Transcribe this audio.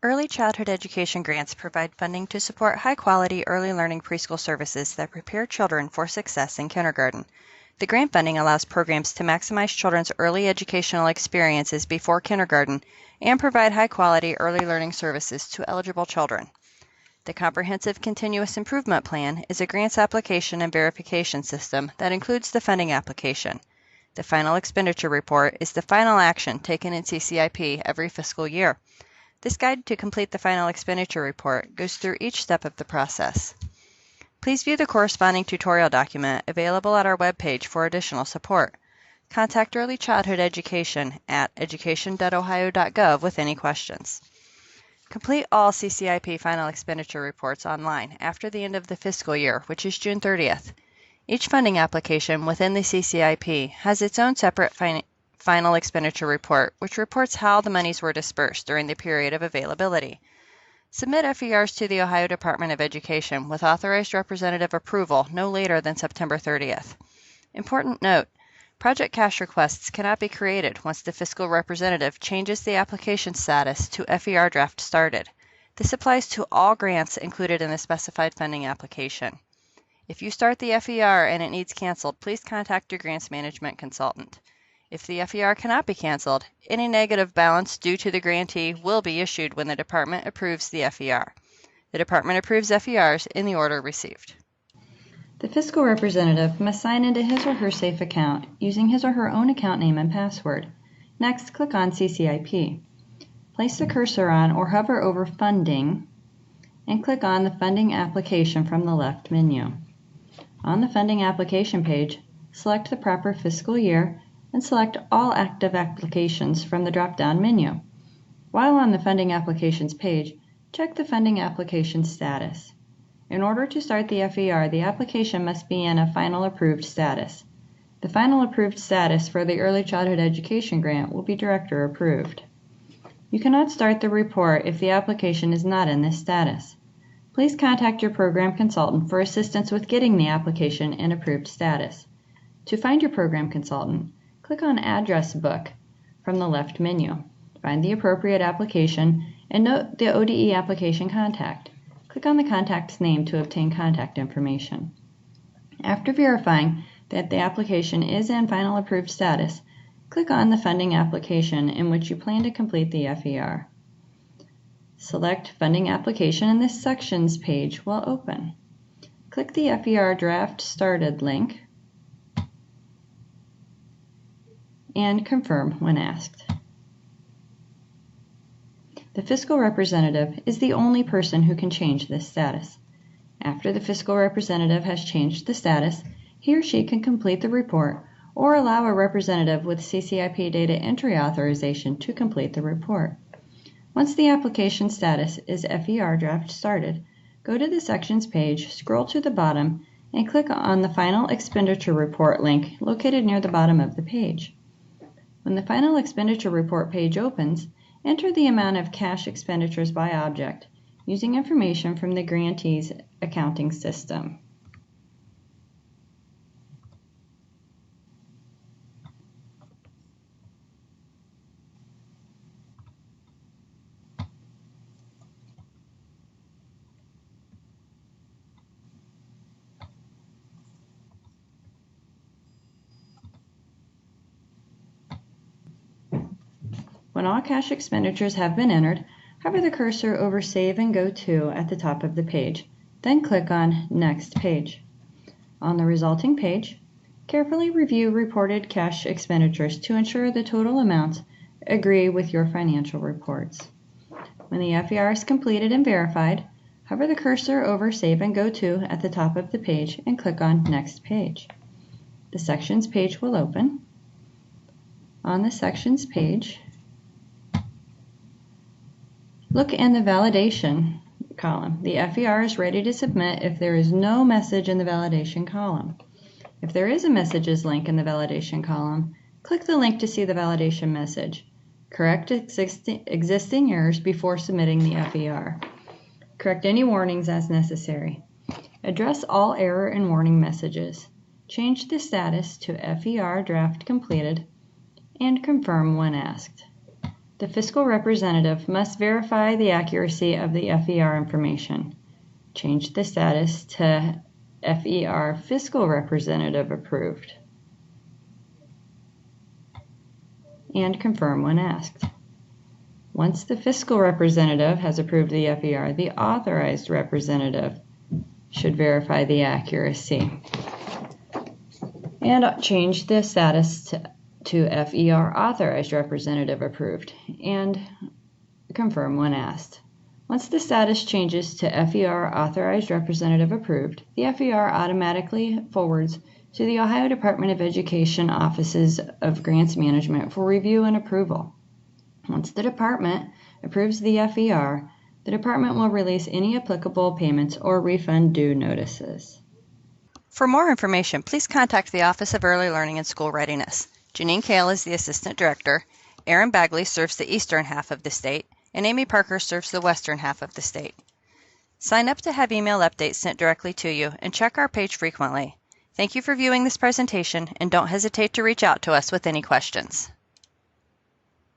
Early childhood education grants provide funding to support high-quality early learning preschool services that prepare children for success in kindergarten. The grant funding allows programs to maximize children's early educational experiences before kindergarten and provide high-quality early learning services to eligible children. The Comprehensive Continuous Improvement Plan is a grants application and verification system that includes the funding application. The Final Expenditure Report is the final action taken in CCIP every fiscal year. This guide to complete the Final Expenditure Report goes through each step of the process. Please view the corresponding tutorial document available at our webpage for additional support. Contact Early Childhood Education at education.ohio.gov with any questions. Complete all CCIP Final Expenditure Reports online after the end of the fiscal year, which is June 30th. Each funding application within the CCIP has its own separate Final Expenditure Report, which reports how the monies were dispersed during the period of availability. Submit FERs to the Ohio Department of Education with authorized representative approval no later than September 30th. Important note, project cash requests cannot be created once the fiscal representative changes the application status to FER draft started. This applies to all grants included in the specified funding application. If you start the FER and it needs canceled, please contact your grants management consultant. If the FER cannot be canceled, any negative balance due to the grantee will be issued when the department approves the FER. The department approves FERs in the order received. The fiscal representative must sign into his or her SAFE account using his or her own account name and password. Next, click on CCIP. Place the cursor on or hover over Funding and click on the Funding Application from the left menu. On the Funding Application page, select the proper fiscal year and select All Active Applications from the drop-down menu. While on the Funding Applications page, check the Funding Application status. In order to start the FER, the application must be in a Final Approved status. The Final Approved status for the Early Childhood Education Grant will be Director Approved. You cannot start the report if the application is not in this status. Please contact your program consultant for assistance with getting the application in approved status. To find your program consultant, click on Address Book from the left menu. Find the appropriate application and note the ODE application contact. Click on the contact's name to obtain contact information. After verifying that the application is in Final Approved status, click on the funding application in which you plan to complete the FER. Select Funding Application and this Sections page will open. Click the FER Draft Started link and confirm when asked. The fiscal representative is the only person who can change this status. After the fiscal representative has changed the status, he or she can complete the report or allow a representative with CCIP data entry authorization to complete the report. Once the application status is FER Draft Started, go to the Sections page, scroll to the bottom, and click on the Final Expenditure Report link located near the bottom of the page. When the Final Expenditure Report page opens, enter the amount of cash expenditures by object using information from the grantee's accounting system. When all cash expenditures have been entered, hover the cursor over Save and Go To at the top of the page, then click on Next Page. On the resulting page, carefully review reported cash expenditures to ensure the total amounts agree with your financial reports. When the FER is completed and verified, hover the cursor over Save and Go To at the top of the page and click on Next Page. The Sections page will open. On the Sections page, look in the Validation column. The FER is ready to submit if there is no message in the validation column. If there is a Messages link in the validation column, click the link to see the validation message. Correct existing errors before submitting the FER. Correct any warnings as necessary. Address all error and warning messages. Change the status to FER Draft Completed and confirm when asked. the fiscal representative must verify the accuracy of the FER information. Change the status to FER fiscal representative approved, and confirm when asked. Once the fiscal representative has approved the FER, the authorized representative should verify the accuracy and change the status to FER authorized representative approved and confirm when asked. Once the status changes to FER authorized representative approved, the FER automatically forwards to the Ohio Department of Education Offices of Grants Management for review and approval. Once the department approves the FER, the department will release any applicable payments or refund due notices. For more information, please contact the Office of Early Learning and School Readiness. Janine Kale is the Assistant Director, Aaron Bagley serves the eastern half of the state, and Amy Parker serves the western half of the state. Sign up to have email updates sent directly to you and check our page frequently. Thank you for viewing this presentation, and don't hesitate to reach out to us with any questions.